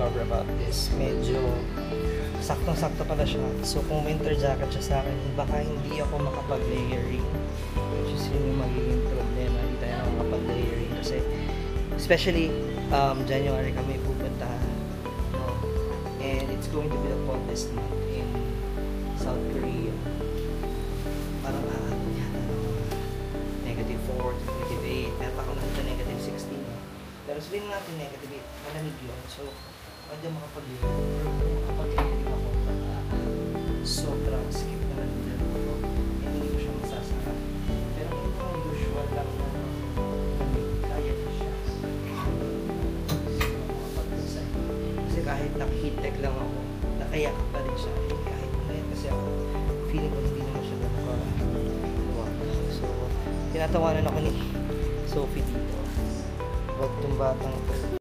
discover about this. Medyo saktong-sakto pala siya. So kung winter jacket siya sa akin, baka hindi ako makapag-layering. Which is yun yung magiging problema. Hindi tayo makapag-layering kasi especially January kami pupuntahan. No? And it's going to be the coldest month in South Korea. Parang negative 4 to negative 8. Kaya ako nakita negative 16. Pero sabihin natin negative 8. Malamig yun. So, hindi makapag-layering ako. Sobrang skip na lang ako. Hindi ko siya masasara. Pero yung mga usual lang na kaya ko siya. Kasi kahit naka-heat tech lang ako, nakayak pa rin siya. Kahit ngayon kasi ako, feeling ko hindi naman siya nakaluwag. So, tinatawanan ako ni Sophie dito. Huwag itong batang